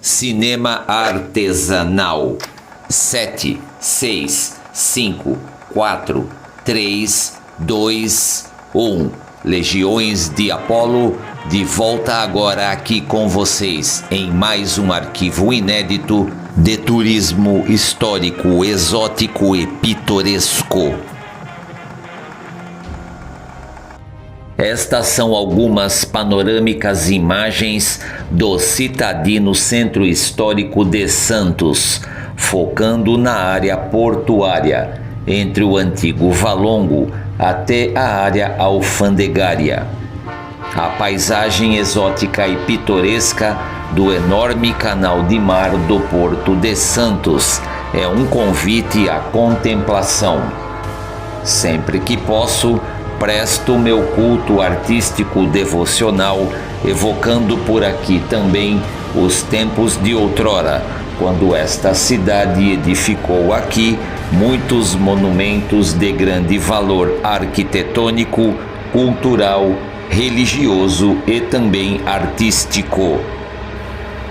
Cinema artesanal. 7, 6, 5, 4, 3, 2, 1. Legiões de Apolo, de volta agora aqui com vocês em mais um arquivo inédito de turismo histórico, exótico e pitoresco. Estas são algumas panorâmicas imagens do citadino Centro Histórico de Santos, focando na área portuária, entre o antigo Valongo até a área alfandegária. A paisagem exótica e pitoresca do enorme canal de mar do Porto de Santos é um convite à contemplação. Sempre que posso, presto meu culto artístico devocional, evocando por aqui também os tempos de outrora, quando esta cidade edificou aqui muitos monumentos de grande valor arquitetônico, cultural, religioso e também artístico.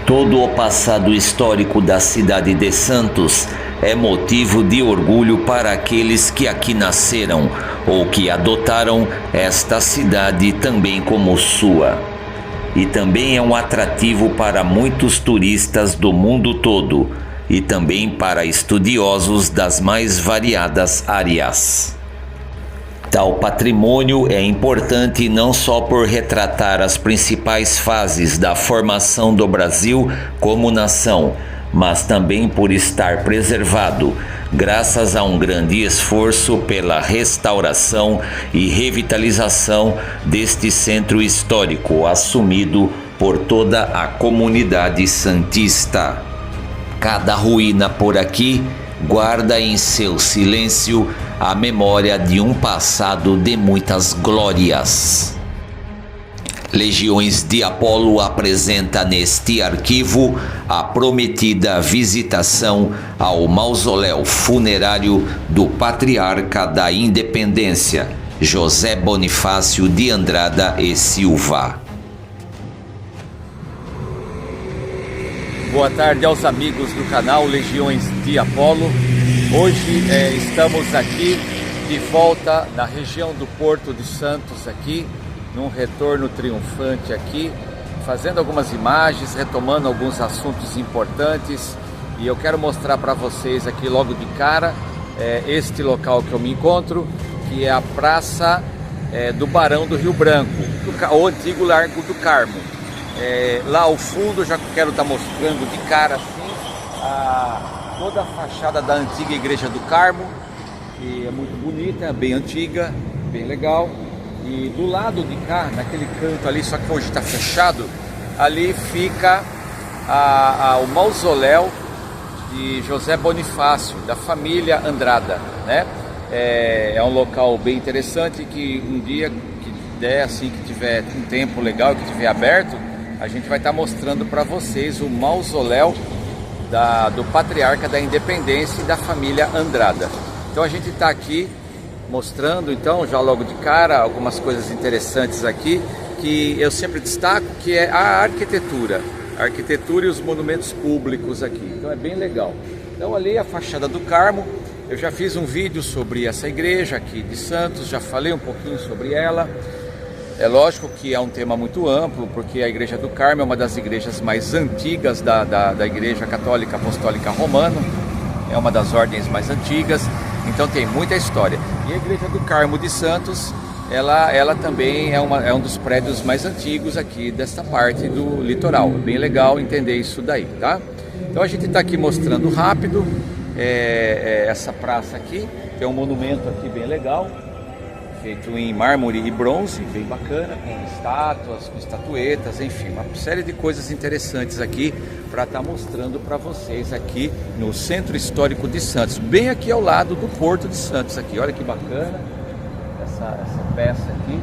Todo o passado histórico da cidade de Santos é motivo de orgulho para aqueles que aqui nasceram ou que adotaram esta cidade também como sua. E também é um atrativo para muitos turistas do mundo todo e também para estudiosos das mais variadas áreas. Tal patrimônio é importante não só por retratar as principais fases da formação do Brasil como nação, mas também por estar preservado, graças a um grande esforço pela restauração e revitalização deste centro histórico, assumido por toda a comunidade santista. Cada ruína por aqui guarda em seu silêncio a memória de um passado de muitas glórias. Legiões de Apolo apresenta neste arquivo a prometida visitação ao mausoléu funerário do Patriarca da Independência, José Bonifácio de Andrada e Silva. Boa tarde aos amigos do canal Legiões de Apolo. Hoje estamos aqui de volta na região do Porto de Santos aqui, num retorno triunfante aqui, fazendo algumas imagens, retomando alguns assuntos importantes, e eu quero mostrar para vocês aqui logo de cara este local que eu me encontro, que é a Praça do Barão do Rio Branco, o antigo Largo do Carmo. Lá ao fundo eu já quero estar mostrando de cara assim toda a fachada da antiga Igreja do Carmo, que é muito bonita, bem antiga, bem legal. E do lado de cá, naquele canto ali, só que hoje está fechado, ali fica o mausoléu de José Bonifácio, da família Andrada, né? É um local bem interessante que um dia que der, assim, que tiver um tempo legal, que tiver aberto, a gente vai estar mostrando para vocês o mausoléu do Patriarca da Independência e da família Andrada. Então a gente está aqui mostrando, então, já logo de cara, algumas coisas interessantes aqui, que eu sempre destaco, que é a arquitetura e os monumentos públicos aqui. Então é bem legal. Então ali a fachada do Carmo, eu já fiz um vídeo sobre essa igreja aqui de Santos, já falei um pouquinho sobre ela. É lógico que é um tema muito amplo, porque a Igreja do Carmo é uma das igrejas mais antigas da Igreja Católica Apostólica Romana, é uma das ordens mais antigas, então tem muita história. E a Igreja do Carmo de Santos, ela também é um dos prédios mais antigos aqui desta parte do litoral. É bem legal entender isso daí, tá? Então a gente está aqui mostrando rápido essa praça aqui, tem um monumento aqui bem legal, feito em mármore e bronze, bem bacana, com estátuas, com estatuetas, enfim, uma série de coisas interessantes aqui para estar mostrando para vocês aqui no Centro Histórico de Santos, bem aqui ao lado do Porto de Santos aqui. Olha que bacana essa peça aqui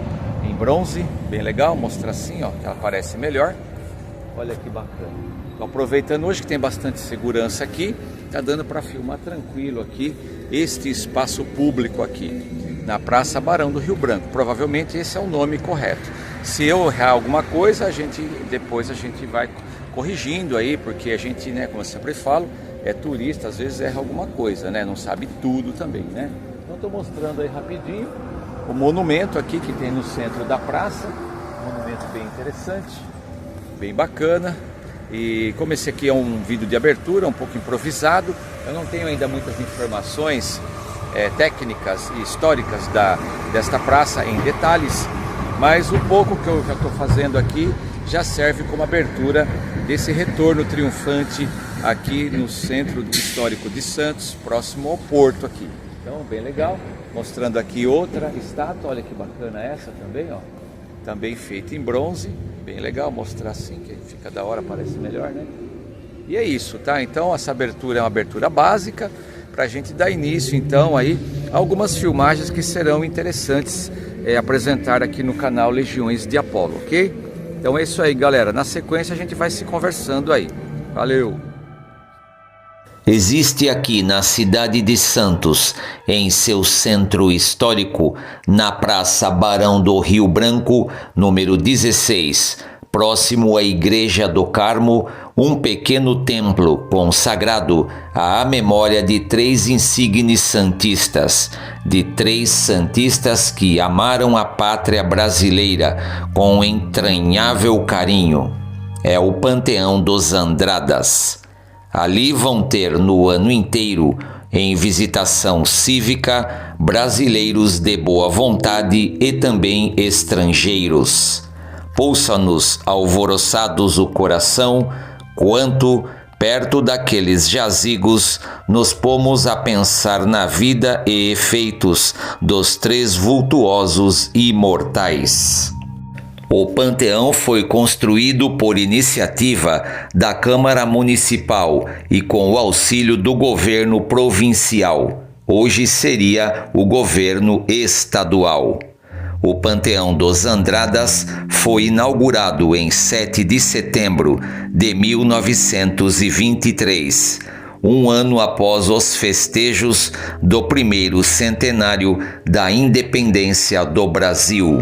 em bronze, bem legal, mostrar assim, ó, que ela parece melhor. Olha que bacana. Então, aproveitando hoje que tem bastante segurança aqui, tá dando para filmar tranquilo aqui este espaço público aqui na Praça Barão do Rio Branco. Provavelmente esse é o nome correto. Se eu errar alguma coisa, depois a gente vai corrigindo aí, porque a gente, né, como eu sempre falo, é turista, às vezes erra alguma coisa, né? Não sabe tudo também, né? Então estou mostrando aí rapidinho o monumento aqui que tem no centro da praça. Um monumento bem interessante, bem bacana. E como esse aqui é um vídeo de abertura, um pouco improvisado, eu não tenho ainda muitas informações técnicas e históricas desta praça em detalhes, mas o pouco que eu já estou fazendo aqui já serve como abertura desse retorno triunfante aqui no centro histórico de Santos, próximo ao porto aqui. Então, bem legal, mostrando aqui outra estátua, olha que bacana essa também, ó, também feita em bronze, bem legal mostrar assim, que fica da hora, parece melhor, né? E é isso, tá? Então essa abertura é uma abertura básica para a gente dar início então aí a algumas filmagens que serão interessantes apresentar aqui no canal Legiões de Apolo, ok? Então é isso aí, galera. Na sequência a gente vai se conversando aí. Valeu! Existe aqui na cidade de Santos, em seu centro histórico, na Praça Barão do Rio Branco, número 16, próximo à Igreja do Carmo, um pequeno templo consagrado à memória de 3 insígnes santistas, de 3 santistas que amaram a pátria brasileira com entranhável carinho. É o Panteão dos Andradas. Ali vão ter no ano inteiro, em visitação cívica, brasileiros de boa vontade e também estrangeiros. Pulsa-nos alvoroçados o coração, quanto, perto daqueles jazigos, nos pomos a pensar na vida e efeitos dos 3 vultuosos imortais. O Panteão foi construído por iniciativa da Câmara Municipal e com o auxílio do governo provincial. Hoje seria o governo estadual. O Panteão dos Andradas foi inaugurado em 7 de setembro de 1923, um ano após os festejos do 1º centenário da independência do Brasil.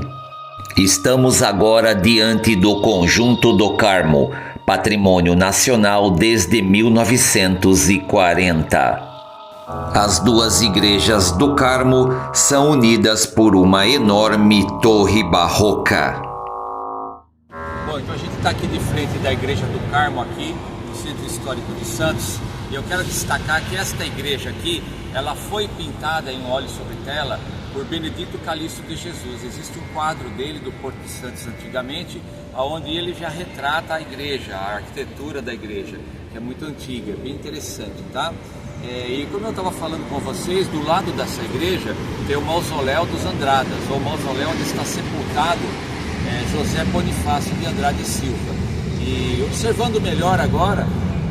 Estamos agora diante do Conjunto do Carmo, patrimônio nacional desde 1940. As 2 igrejas do Carmo são unidas por uma enorme torre barroca. Bom, então a gente está aqui de frente da Igreja do Carmo, aqui no Centro Histórico de Santos. E eu quero destacar que esta igreja aqui, ela foi pintada em óleo sobre tela por Benedito Calixto de Jesus. Existe um quadro dele do Porto de Santos antigamente, onde ele já retrata a igreja, a arquitetura da igreja, que é muito antiga, bem interessante, tá? E como eu estava falando com vocês, do lado dessa igreja tem o Mausoléu dos Andradas, ou o mausoléu onde está sepultado José Bonifácio de Andrade e Silva. E observando melhor agora,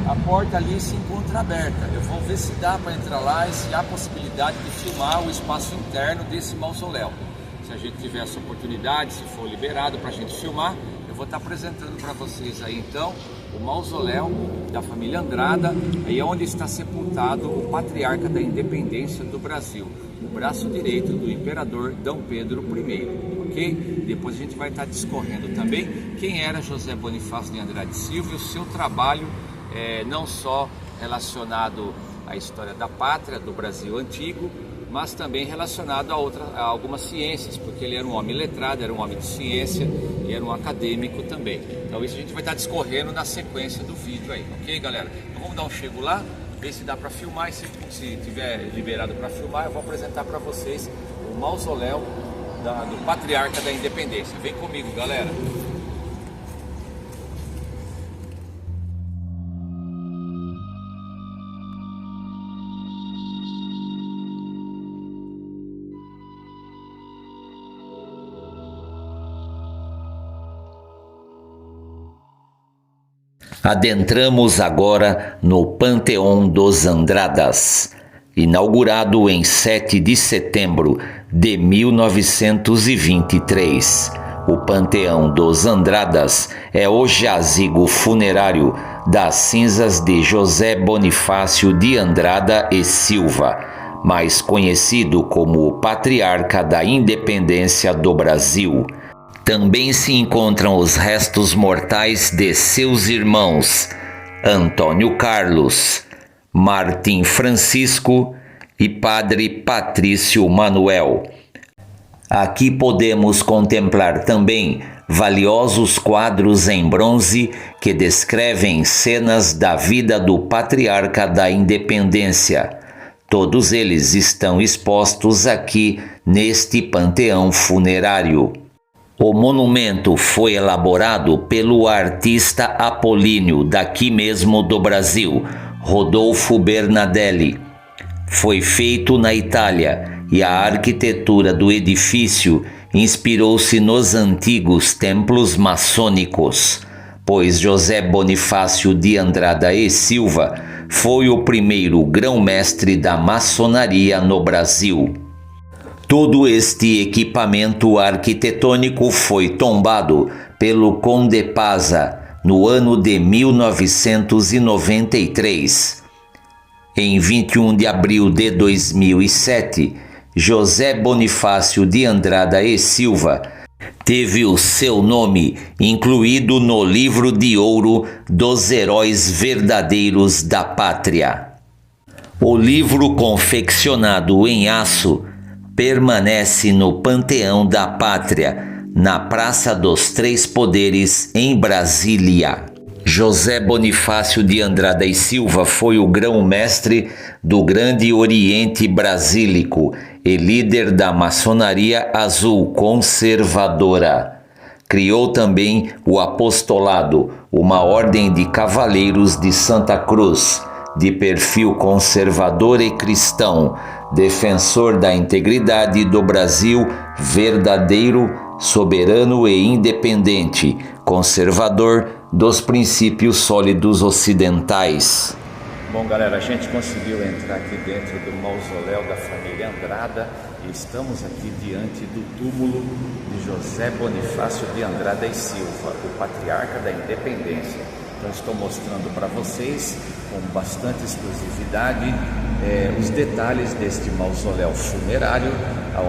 a porta ali se encontra aberta. Eu vou ver se dá para entrar lá e se há possibilidade de filmar o espaço interno desse mausoléu. Se a gente tiver essa oportunidade, se for liberado para a gente filmar, eu vou estar apresentando para vocês aí então o mausoléu da família Andrada, aí é onde está sepultado o patriarca da independência do Brasil, o braço direito do imperador D. Pedro I, ok? Depois a gente vai estar discorrendo também quem era José Bonifácio de Andrade e Silva e o seu trabalho, não só relacionado à história da pátria do Brasil antigo, mas também relacionado a algumas ciências, porque ele era um homem letrado, era um homem de ciência e era um acadêmico também. Então isso a gente vai estar discorrendo na sequência do vídeo aí, ok, galera? Então vamos dar um chego lá, ver se dá para filmar, e se tiver liberado para filmar, eu vou apresentar para vocês o mausoléu do patriarca da independência. Vem comigo, galera! Adentramos agora no Panteão dos Andradas, inaugurado em 7 de setembro de 1923. O Panteão dos Andradas é o jazigo funerário das cinzas de José Bonifácio de Andrada e Silva, mais conhecido como o Patriarca da Independência do Brasil. também se encontram os restos mortais de seus irmãos Antônio Carlos, Martim Francisco e Padre Patrício Manuel. Aqui podemos contemplar também valiosos quadros em bronze que descrevem cenas da vida do patriarca da Independência. Todos eles estão expostos aqui neste panteão funerário. O monumento foi elaborado pelo artista apolíneo daqui mesmo do Brasil, Rodolfo Bernadelli. Foi feito na Itália e a arquitetura do edifício inspirou-se nos antigos templos maçônicos, pois José Bonifácio de Andrada e Silva foi o primeiro grão-mestre da maçonaria no Brasil. Todo este equipamento arquitetônico foi tombado pelo Conde Pasa no ano de 1993. Em 21 de abril de 2007, José Bonifácio de Andrada e Silva teve o seu nome incluído no livro de ouro dos heróis verdadeiros da pátria. O livro, confeccionado em aço, permanece no Panteão da Pátria, na Praça dos Três Poderes, em Brasília. José Bonifácio de Andrada e Silva foi o grão-mestre do Grande Oriente Brasílico e líder da maçonaria azul conservadora. Criou também o apostolado, uma ordem de cavaleiros de Santa Cruz, de perfil conservador e cristão, defensor da integridade do Brasil verdadeiro, soberano e independente, conservador dos princípios sólidos ocidentais. Bom, galera, a gente conseguiu entrar aqui dentro do mausoléu da família Andrada e estamos aqui diante do túmulo de José Bonifácio de Andrada e Silva, o patriarca da Independência. Então estou mostrando para vocês com bastante exclusividade os detalhes deste mausoléu funerário,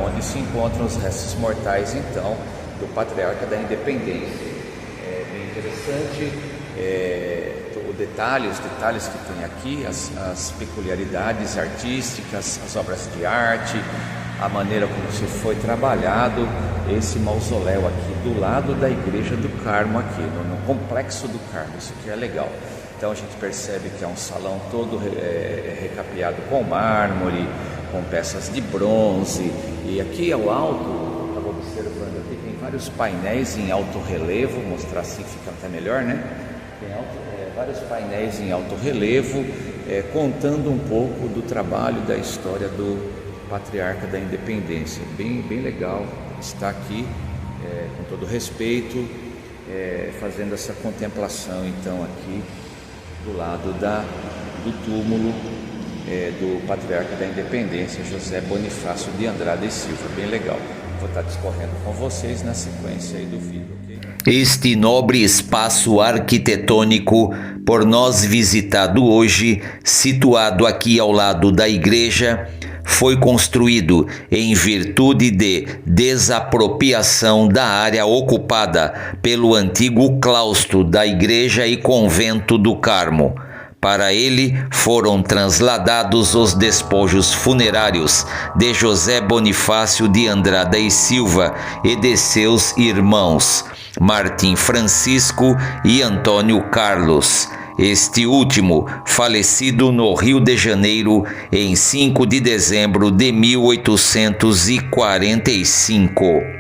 onde se encontram os restos mortais então do patriarca da Independência. É bem interessante os detalhes que tem aqui, as peculiaridades artísticas, as obras de arte, a maneira como se foi trabalhado esse mausoléu aqui do lado da Igreja do Carmo, aqui no Complexo do Carmo. Isso aqui é legal. Então a gente percebe que é um salão todo recapeado com mármore, com peças de bronze, e aqui ao alto, estava observando aqui, tem vários painéis em alto relevo, mostrar assim fica até melhor, né? Tem vários painéis em alto relevo, contando um pouco do trabalho, da história do patriarca da Independência. Bem legal estar aqui, com todo respeito, fazendo essa contemplação então aqui do lado do túmulo do patriarca da Independência, José Bonifácio de Andrada e Silva. Bem legal. Vou estar discorrendo com vocês na sequência aí do vídeo. Okay? Este nobre espaço arquitetônico por nós visitado hoje, situado aqui ao lado da igreja, foi construído em virtude de desapropriação da área ocupada pelo antigo claustro da Igreja e Convento do Carmo. Para ele foram transladados os despojos funerários de José Bonifácio de Andrada e Silva e de seus irmãos, Martim Francisco e Antônio Carlos. Este último, falecido no Rio de Janeiro em 5 de dezembro de 1845.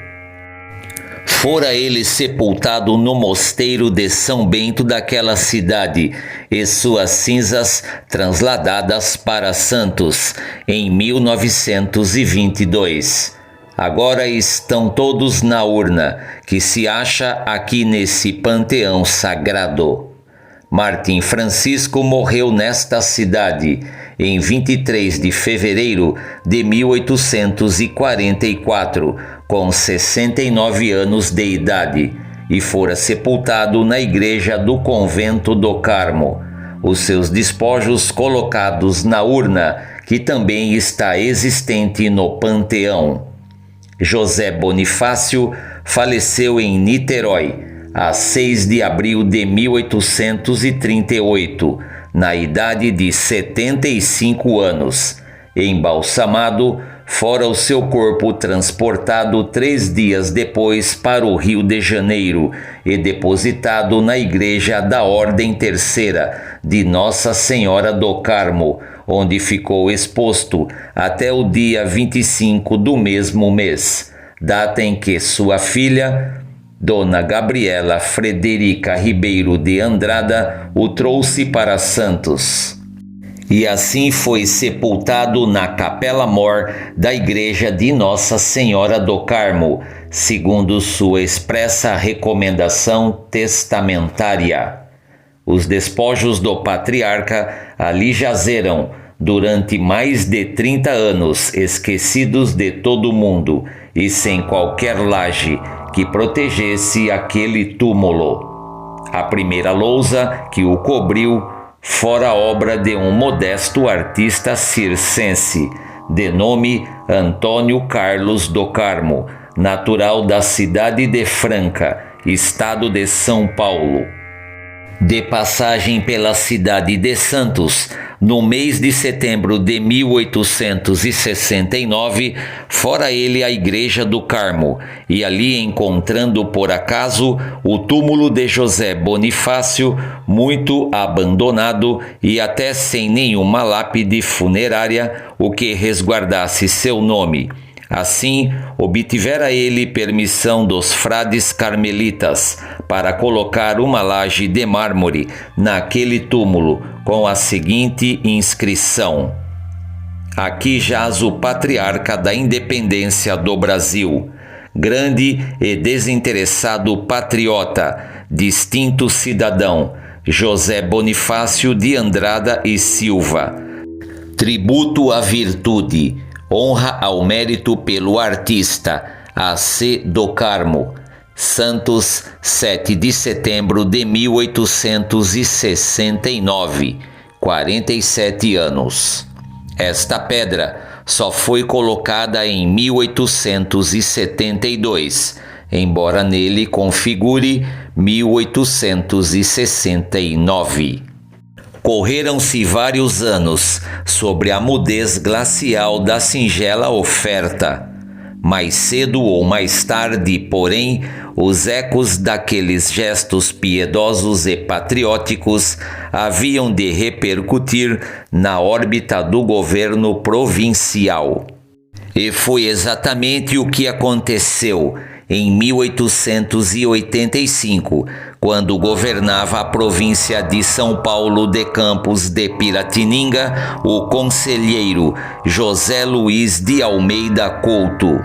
Fora ele sepultado no mosteiro de São Bento daquela cidade e suas cinzas transladadas para Santos em 1922. Agora estão todos na urna que se acha aqui nesse panteão sagrado. Martim Francisco morreu nesta cidade em 23 de fevereiro de 1844, com 69 anos de idade, e fora sepultado na igreja do Convento do Carmo. Os seus despojos colocados na urna, que também está existente no panteão. José Bonifácio faleceu em Niterói, a 6 de abril de 1838, na idade de 75 anos. Embalsamado, fora o seu corpo transportado 3 dias depois para o Rio de Janeiro e depositado na Igreja da Ordem Terceira de Nossa Senhora do Carmo, onde ficou exposto até o dia 25 do mesmo mês, data em que sua filha, Dona Gabriela Frederica Ribeiro de Andrada, o trouxe para Santos. E assim foi sepultado na Capela-Mor da Igreja de Nossa Senhora do Carmo, segundo sua expressa recomendação testamentária. Os despojos do patriarca ali jazeram durante mais de 30 anos, esquecidos de todo mundo e sem qualquer laje que protegesse aquele túmulo. A primeira lousa que o cobriu fora obra de um modesto artista circense, de nome Antônio Carlos do Carmo, natural da cidade de Franca, estado de São Paulo. De passagem pela cidade de Santos, no mês de setembro de 1869, fora ele à Igreja do Carmo, e ali encontrando por acaso o túmulo de José Bonifácio, muito abandonado e até sem nenhuma lápide funerária, o que resguardasse seu nome. Assim, obtivera ele permissão dos frades carmelitas para colocar uma laje de mármore naquele túmulo com a seguinte inscrição: aqui jaz o patriarca da independência do Brasil, grande e desinteressado patriota, distinto cidadão, José Bonifácio de Andrada e Silva. Tributo à virtude, honra ao mérito pelo artista, A.C. do Carmo, Santos, 7 de setembro de 1869, 47 anos. Esta pedra só foi colocada em 1872, embora nele configure 1869. Correram-se vários anos sobre a mudez glacial da singela oferta. Mais cedo ou mais tarde, porém, os ecos daqueles gestos piedosos e patrióticos haviam de repercutir na órbita do governo provincial. E foi exatamente o que aconteceu em 1885, quando governava a província de São Paulo de Campos de Piratininga o conselheiro José Luiz de Almeida Couto.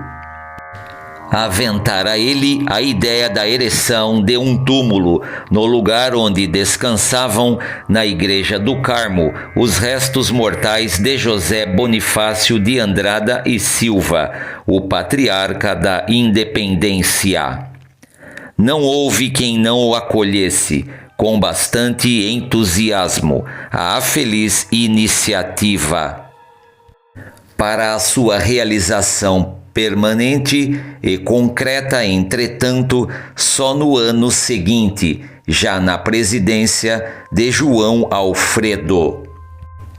Aventara ele a ideia da ereção de um túmulo no lugar onde descansavam, na Igreja do Carmo, os restos mortais de José Bonifácio de Andrada e Silva, o patriarca da independência. Não houve quem não o acolhesse, com bastante entusiasmo, à feliz iniciativa. Para a sua realização permanente e concreta, entretanto, só no ano seguinte, já na presidência de João Alfredo.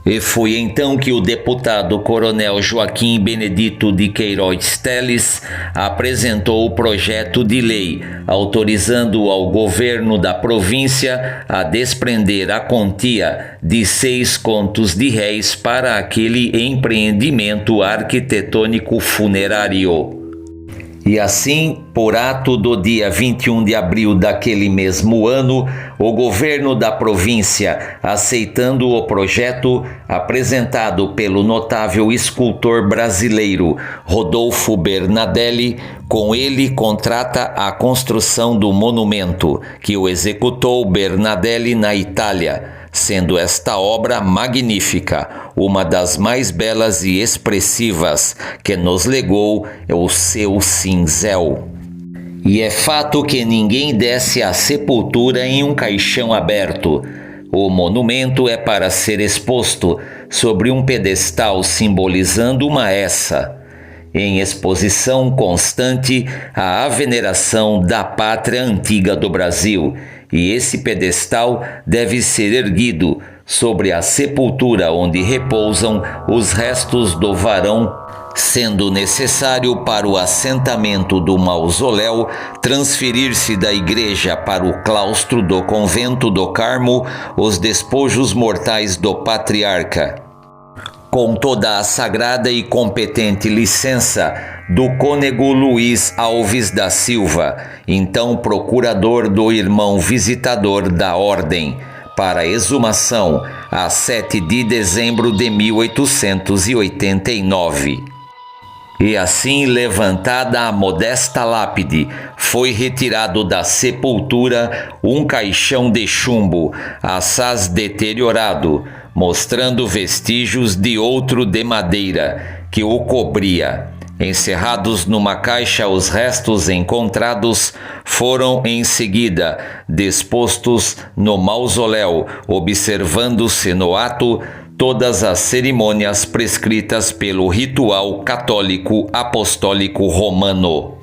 E foi então que o deputado coronel Joaquim Benedito de Queiroz Teles apresentou o projeto de lei autorizando ao governo da província a desprender a quantia de 6 contos de réis para aquele empreendimento arquitetônico funerário. E assim, por ato do dia 21 de abril daquele mesmo ano, o governo da província, aceitando o projeto apresentado pelo notável escultor brasileiro Rodolfo Bernadelli, com ele contrata a construção do monumento, que o executou Bernadelli na Itália, sendo esta obra magnífica, uma das mais belas e expressivas que nos legou o seu cinzel. E é fato que ninguém desce à sepultura em um caixão aberto. O monumento é para ser exposto sobre um pedestal simbolizando uma essa. em exposição constante à veneração da pátria antiga do Brasil, e esse pedestal deve ser erguido sobre a sepultura onde repousam os restos do varão, sendo necessário para o assentamento do mausoléu transferir-se da igreja para o claustro do convento do Carmo os despojos mortais do patriarca. Com toda a sagrada e competente licença do cônego Luiz Alves da Silva, então procurador do irmão visitador da ordem, para exumação a 7 de dezembro de 1889. E assim, levantada a modesta lápide, foi retirado da sepultura um caixão de chumbo, assaz deteriorado, mostrando vestígios de outro de madeira, que o cobria. Encerrados numa caixa, os restos encontrados foram em seguida dispostos no mausoléu, observando-se no ato todas as cerimônias prescritas pelo ritual católico apostólico romano.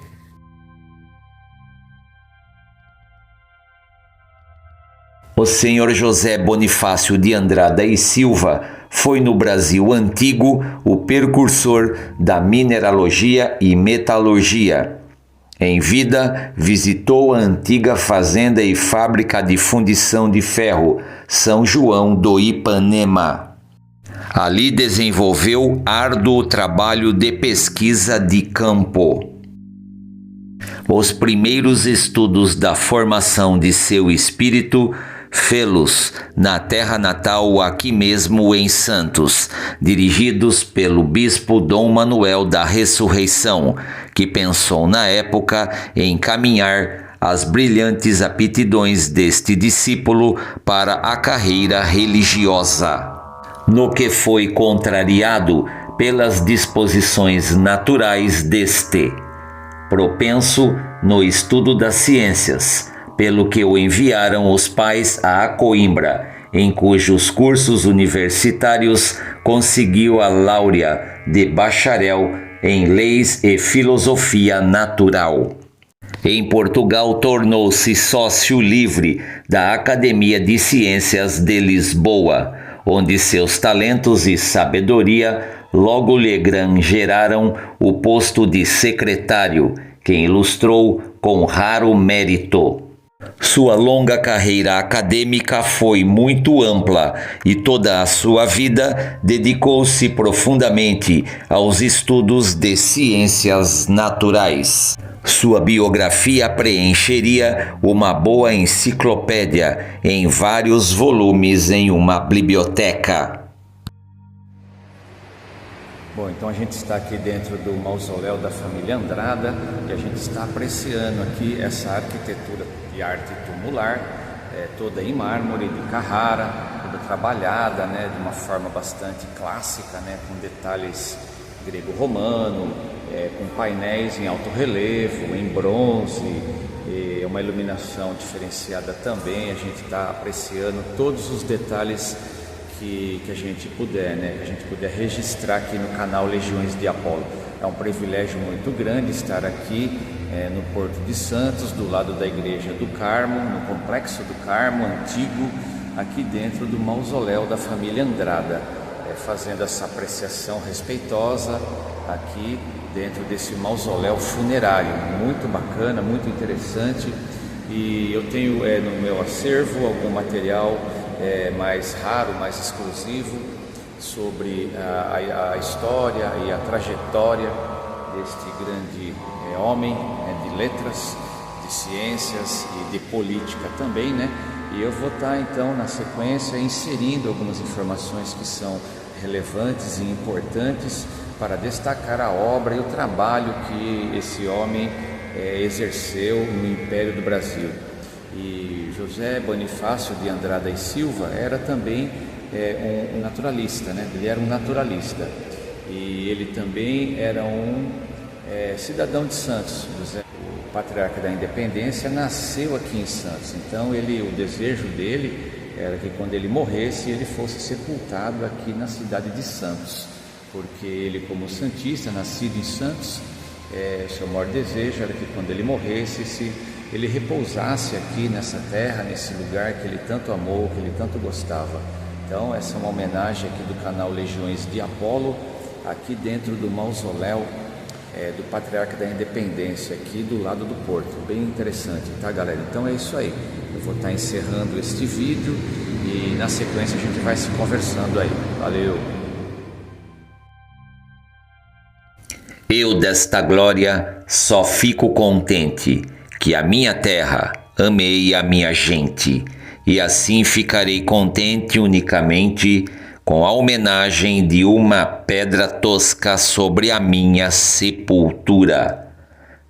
O senhor José Bonifácio de Andrada e Silva foi no Brasil antigo o precursor da mineralogia e metalurgia. Em vida, visitou a antiga fazenda e fábrica de fundição de ferro, São João do Ipanema. Ali desenvolveu árduo trabalho de pesquisa de campo. Os primeiros estudos da formação de seu espírito fê-los na terra natal, aqui mesmo em Santos, dirigidos pelo bispo Dom Manuel da Ressurreição, que pensou na época em encaminhar as brilhantes aptidões deste discípulo para a carreira religiosa, no que foi contrariado pelas disposições naturais deste, propenso no estudo das ciências, pelo que o enviaram os pais a Coimbra, em cujos cursos universitários conseguiu a láurea de bacharel em Leis e Filosofia Natural. Em Portugal, tornou-se sócio livre da Academia de Ciências de Lisboa, onde seus talentos e sabedoria logo lhe granjearam o posto de secretário, que ilustrou com raro mérito. Sua longa carreira acadêmica foi muito ampla e toda a sua vida dedicou-se profundamente aos estudos de ciências naturais. Sua biografia preencheria uma boa enciclopédia em vários volumes em uma biblioteca. Bom, então a gente está aqui dentro do mausoléu da família Andrada e a gente está apreciando aqui essa arquitetura de arte tumular, toda em mármore de Carrara, toda trabalhada, de uma forma bastante clássica, com detalhes grego-romano, com painéis em alto relevo, em bronze, uma iluminação diferenciada também. A gente está apreciando todos os detalhes que a gente puder, que a gente puder registrar aqui no canal Legiões de Apolo. É um privilégio muito grande estar aqui no Porto de Santos, do lado da Igreja do Carmo, no Complexo do Carmo antigo, aqui dentro do mausoléu da família Andrada, fazendo essa apreciação respeitosa aqui dentro desse mausoléu funerário, muito bacana, muito interessante. E eu tenho no meu acervo algum material mais raro, mais exclusivo, sobre a história e a trajetória deste grande homem de letras, de ciências e de política também, E eu vou estar então na sequência inserindo algumas informações que são relevantes e importantes para destacar a obra e o trabalho que esse homem exerceu no Império do Brasil. E José Bonifácio de Andrada e Silva era também um naturalista, Ele era um naturalista e ele também era um cidadão de Santos. José, o patriarca da Independência, nasceu aqui em Santos. Então o desejo dele era que quando ele morresse ele fosse sepultado aqui na cidade de Santos. porque ele, como santista, nascido em Santos, seu maior desejo era que quando ele morresse, ele repousasse aqui nessa terra, nesse lugar que ele tanto amou, que ele tanto gostava. Então essa é uma homenagem aqui do canal Legiões de Apolo, aqui dentro do mausoléu do Patriarca da Independência, aqui do lado do porto. Bem interessante, tá, galera? Então é isso aí. Eu vou estar encerrando este vídeo e na sequência a gente vai se conversando aí. Valeu! Eu desta glória só fico contente que a minha terra amei a minha gente, e assim ficarei contente unicamente com a homenagem de uma pedra tosca sobre a minha sepultura.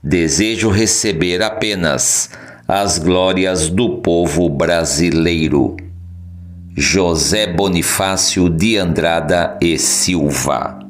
Desejo receber apenas as glórias do povo brasileiro. José Bonifácio de Andrada e Silva.